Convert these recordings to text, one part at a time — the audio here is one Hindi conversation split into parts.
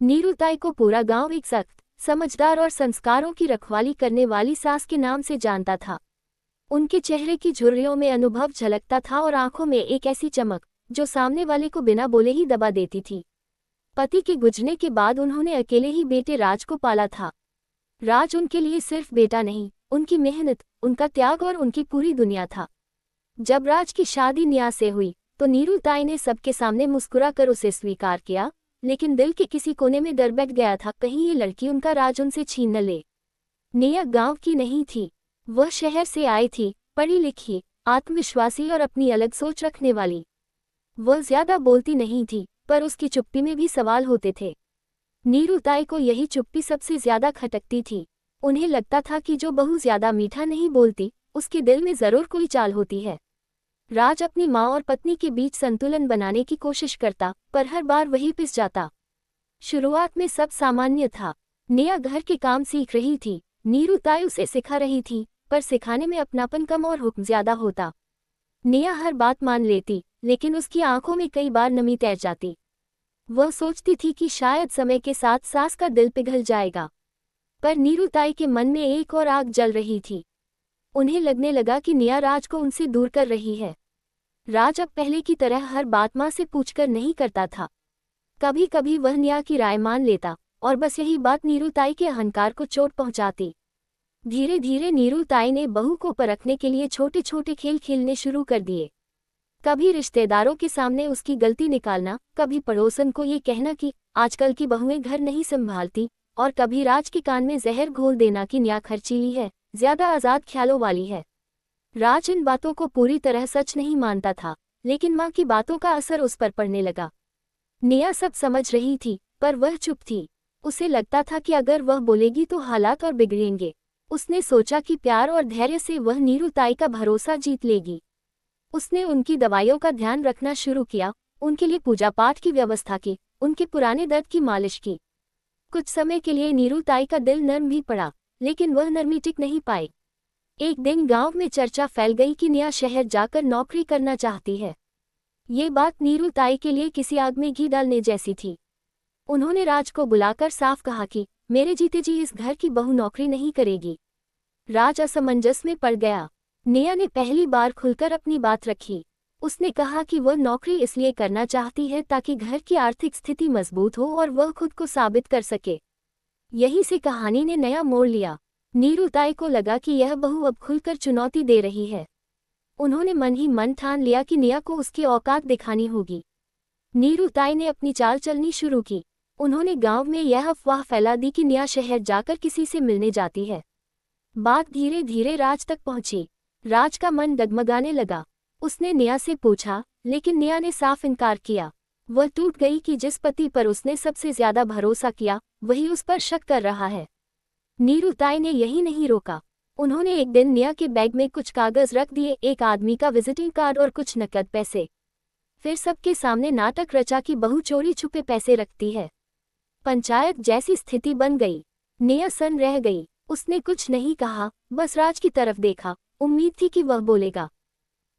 नीरूताई को पूरा गांव एक सख्त, समझदार और संस्कारों की रखवाली करने वाली सास के नाम से जानता था। उनके चेहरे की झुर्रियों में अनुभव झलकता था और आंखों में एक ऐसी चमक जो सामने वाले को बिना बोले ही दबा देती थी। पति के गुजरने के बाद उन्होंने अकेले ही बेटे राज को पाला था। राज उनके लिए सिर्फ बेटा नहीं, उनकी मेहनत, उनका त्याग और उनकी पूरी दुनिया था। जब राज की शादी निया से हुई तो नीरूताई ने सबके सामने मुस्कुराकर उसे स्वीकार किया, लेकिन दिल के किसी कोने में डर बैठ गया था कहीं ये लड़की उनका राज उनसे छीन न ले। निया गांव की नहीं थी, वह शहर से आई थी, पढ़ी लिखी, आत्मविश्वासी और अपनी अलग सोच रखने वाली। वह ज्यादा बोलती नहीं थी, पर उसकी चुप्पी में भी सवाल होते थे। नीरूताई को यही चुप्पी सबसे ज्यादा खटकती थी। उन्हें लगता था कि जो बहू ज्यादा मीठा नहीं बोलती, उसके दिल में जरूर कोई चाल होती है। राज अपनी माँ और पत्नी के बीच संतुलन बनाने की कोशिश करता, पर हर बार वही पिस जाता। शुरुआत में सब सामान्य था। निया घर के काम सीख रही थी, नीरूताई उसे सिखा रही थी, पर सिखाने में अपनापन कम और हुक्म ज्यादा होता। निया हर बात मान लेती, लेकिन उसकी आंखों में कई बार नमी तैर जाती। वह सोचती थी कि शायद समय के साथ सास का दिल पिघल जाएगा, पर नीरूताई के मन में एक और आग जल रही थी। उन्हें लगने लगा कि निया राज को उनसे दूर कर रही है। राज अब पहले की तरह हर बात माँ से पूछकर नहीं करता था। कभी कभी वह निया की राय मान लेता, और बस यही बात नीरूताई के अहंकार को चोट पहुंचाती। धीरे धीरे नीरूताई ने बहू को परखने के लिए छोटे छोटे खेल खेलने शुरू कर दिए। कभी रिश्तेदारों के सामने उसकी गलती निकालना, कभी पड़ोसन को ये कहना कि आजकल की बहुएं घर नहीं संभालती, और कभी राज के कान में जहर घोल देना कि निया खर्चीली है, ज्यादा आजाद ख्यालों वाली है। राज इन बातों को पूरी तरह सच नहीं मानता था, लेकिन माँ की बातों का असर उस पर पड़ने लगा। निया सब समझ रही थी, पर वह चुप थी। उसे लगता था कि अगर वह बोलेगी तो हालात और बिगड़ेंगे। उसने सोचा कि प्यार और धैर्य से वह नीरूताई का भरोसा जीत लेगी। उसने उनकी दवाइयों का ध्यान रखना शुरू किया, उनके लिए पूजा पाठ की व्यवस्था की, उनके पुराने दर्द की मालिश की। कुछ समय के लिए नीरूताई का दिल नर्म भी पड़ा, लेकिन वह नरमी टिक नहीं पाई। एक दिन गांव में चर्चा फैल गई कि निया शहर जाकर नौकरी करना चाहती है। ये बात नीरूताई के लिए किसी आग में घी डालने जैसी थी। उन्होंने राज को बुलाकर साफ कहा कि मेरे जीते जी इस घर की बहू नौकरी नहीं करेगी। राज असमंजस में पड़ गया। निया ने पहली बार खुलकर अपनी बात रखी। उसने कहा कि वह नौकरी इसलिए करना चाहती है ताकि घर की आर्थिक स्थिति मजबूत हो और वह खुद को साबित कर सके। यहीं से कहानी ने नया मोड़ लिया। नीरूताई को लगा कि यह बहू अब खुलकर चुनौती दे रही है। उन्होंने मन ही मन ठान लिया कि निया को उसकी औकात दिखानी होगी। नीरूताई ने अपनी चाल चलनी शुरू की। उन्होंने गांव में यह अफवाह फैला दी कि निया शहर जाकर किसी से मिलने जाती है। बात धीरे धीरे राज तक पहुंची। राज का मन डगमगाने लगा। उसने निया से पूछा, लेकिन निया ने साफ इनकार किया। वह टूट गई कि जिस पति पर उसने सबसे ज्यादा भरोसा किया, वही उस पर शक कर रहा है। नीरूताई ने यही नहीं रोका। उन्होंने एक दिन निया के बैग में कुछ कागज रख दिए, एक आदमी का विजिटिंग कार्ड और कुछ नकद पैसे। फिर सबके सामने नाटक रचा कि बहू चोरी छुपे पैसे रखती है। पंचायत जैसी स्थिति बन गई। निया सन रह गई। उसने कुछ नहीं कहा, बस राज की तरफ देखा। उम्मीद थी कि वह बोलेगा,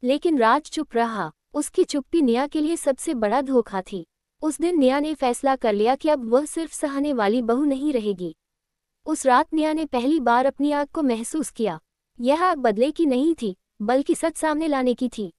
लेकिन राज चुप रहा। उसकी चुप्पी निया के लिए सबसे बड़ा धोखा थी। उस दिन निया ने फैसला कर लिया कि अब वह सिर्फ सहने वाली बहू नहीं रहेगी। उस रात निया ने पहली बार अपनी आग को महसूस किया। यह आग बदले की नहीं थी, बल्कि सच सामने लाने की थी।